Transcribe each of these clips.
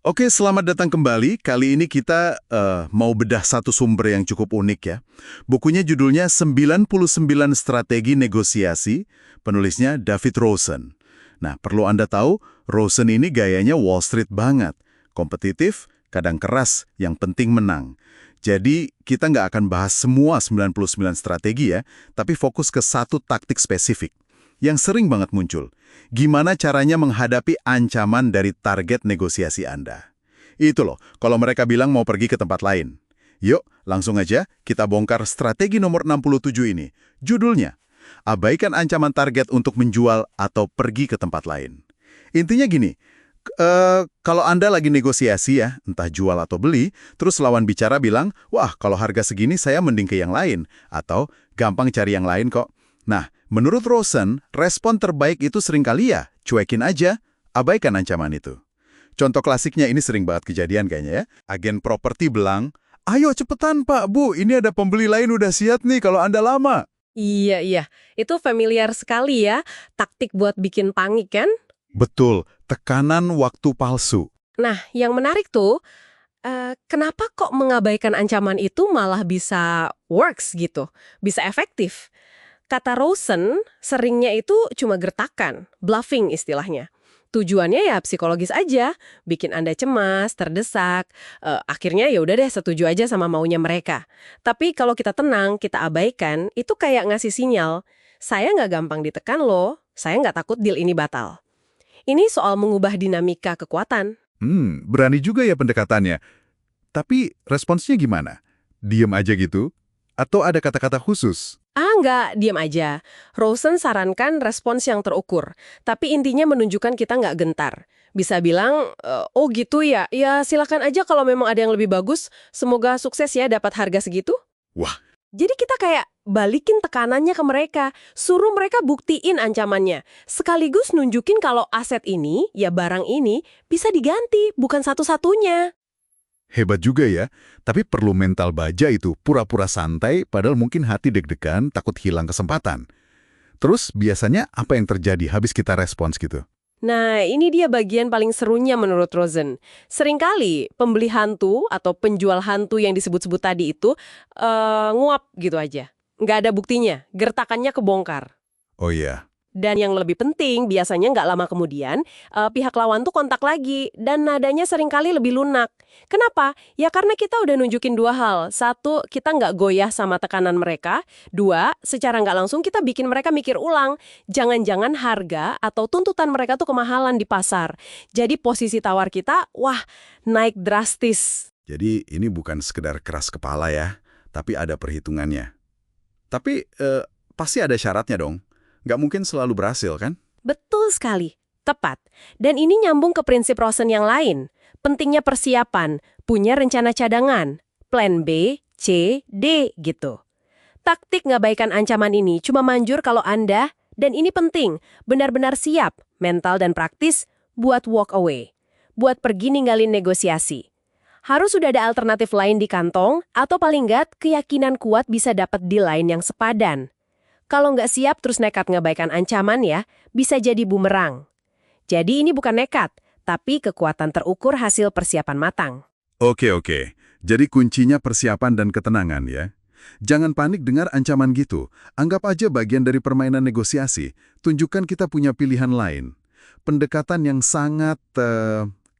Oke, selamat datang kembali. Kali ini kita mau bedah satu sumber yang cukup unik ya. Bukunya judulnya 99 Strategi Negosiasi, penulisnya David Rosen. Nah, perlu Anda tahu, Rosen ini gayanya Wall Street banget. Kompetitif, kadang keras, yang penting menang. Jadi, kita nggak akan bahas semua 99 strategi ya, tapi fokus ke satu taktik spesifik yang sering banget muncul. Gimana caranya menghadapi ancaman dari target negosiasi Anda? Itu loh, kalau mereka bilang mau pergi ke tempat lain. Yuk, langsung aja kita bongkar strategi nomor 67 ini. Judulnya, abaikan ancaman target untuk menjual atau pergi ke tempat lain. Intinya gini, kalau Anda lagi negosiasi ya, entah jual atau beli, terus lawan bicara bilang, wah kalau harga segini saya mending ke yang lain, atau gampang cari yang lain kok. Nah, menurut Rosen, respon terbaik itu seringkali ya, cuekin aja, abaikan ancaman itu. Contoh klasiknya ini sering banget kejadian kayaknya ya. Agen properti bilang, ayo cepetan Pak, Bu, ini ada pembeli lain udah siap nih kalau Anda lama. Iya. Itu familiar sekali ya, taktik buat bikin panik kan? Betul, tekanan waktu palsu. Nah, yang menarik tuh, kenapa kok mengabaikan ancaman itu malah bisa works gitu, bisa efektif? Kata Rosen, seringnya itu cuma gertakan, bluffing istilahnya. Tujuannya ya psikologis aja, bikin Anda cemas, terdesak. Akhirnya ya udah deh setuju aja sama maunya mereka. Tapi kalau kita tenang, kita abaikan, itu kayak ngasih sinyal, saya nggak gampang ditekan loh, saya nggak takut deal ini batal. Ini soal mengubah dinamika kekuatan. Berani juga ya pendekatannya. Tapi responsnya gimana? Diem aja gitu? Atau ada kata-kata khusus? Nggak, diam aja. Rosen sarankan respons yang terukur, tapi intinya menunjukkan kita nggak gentar. Bisa bilang, oh gitu ya, ya silakan aja kalau memang ada yang lebih bagus, semoga sukses ya dapat harga segitu. Wah, Jadi kita kayak balikin tekanannya ke mereka, suruh mereka buktiin ancamannya. Sekaligus nunjukin kalau aset ini, ya barang ini, bisa diganti, bukan satu-satunya. hebat juga ya, tapi perlu mental baja itu, pura-pura santai padahal mungkin hati deg-degan, takut hilang kesempatan. Terus biasanya apa yang terjadi habis kita respons gitu? Nah, ini dia bagian paling serunya menurut Rosen. Seringkali pembeli hantu atau penjual hantu yang disebut-sebut tadi itu nguap gitu aja. Nggak ada buktinya, gertakannya kebongkar. Oh iya, Dan yang lebih penting, biasanya nggak lama kemudian, pihak lawan tuh kontak lagi, dan nadanya seringkali lebih lunak. Kenapa? Ya karena kita udah nunjukin dua hal. Satu, kita nggak goyah sama tekanan mereka. Dua, secara nggak langsung kita bikin mereka mikir ulang. Jangan-jangan harga atau tuntutan mereka tuh kemahalan di pasar. Jadi posisi tawar kita, wah, naik drastis. jadi ini bukan sekedar keras kepala ya, tapi ada perhitungannya. Tapi pasti ada syaratnya dong. Nggak mungkin selalu berhasil kan? Betul sekali. Tepat. Dan ini nyambung ke prinsip Rosen yang lain. Pentingnya persiapan, punya rencana cadangan, plan B, C, D gitu. Taktik ngabaikan ancaman ini cuma manjur kalau Anda, dan ini penting, benar-benar siap, mental dan praktis, buat walk away. Buat pergi ninggalin negosiasi. Harus sudah ada alternatif lain di kantong, atau paling nggak keyakinan kuat bisa dapat deal lain yang sepadan. Kalau nggak siap terus nekat ngabaikan ancaman ya, bisa jadi bumerang. Jadi ini bukan nekat, tapi kekuatan terukur hasil persiapan matang. Oke. Jadi kuncinya persiapan dan ketenangan ya. Jangan panik dengar ancaman gitu. Anggap aja bagian dari permainan negosiasi. Tunjukkan kita punya pilihan lain. Pendekatan yang sangat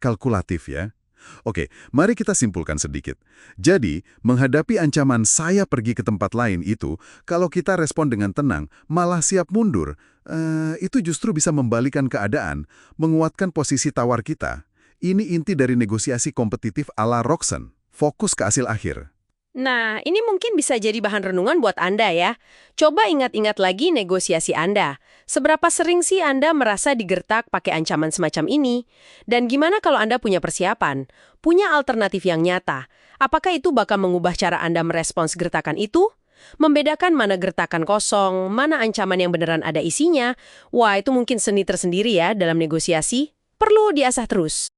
kalkulatif ya. Oke, mari kita simpulkan sedikit. Jadi, menghadapi ancaman saya pergi ke tempat lain itu, kalau kita respon dengan tenang, malah siap mundur, itu justru bisa membalikan keadaan, menguatkan posisi tawar kita. Ini inti dari negosiasi kompetitif ala Rosen. Fokus ke hasil akhir. Nah, ini mungkin bisa jadi bahan renungan buat Anda ya. Coba ingat-ingat lagi negosiasi Anda. Seberapa sering sih Anda merasa digertak pakai ancaman semacam ini? Dan gimana kalau Anda punya persiapan? Punya alternatif yang nyata? Apakah itu bakal mengubah cara Anda merespons gertakan itu? Membedakan mana gertakan kosong, mana ancaman yang beneran ada isinya? Wah, itu mungkin seni tersendiri ya dalam negosiasi. Perlu diasah terus.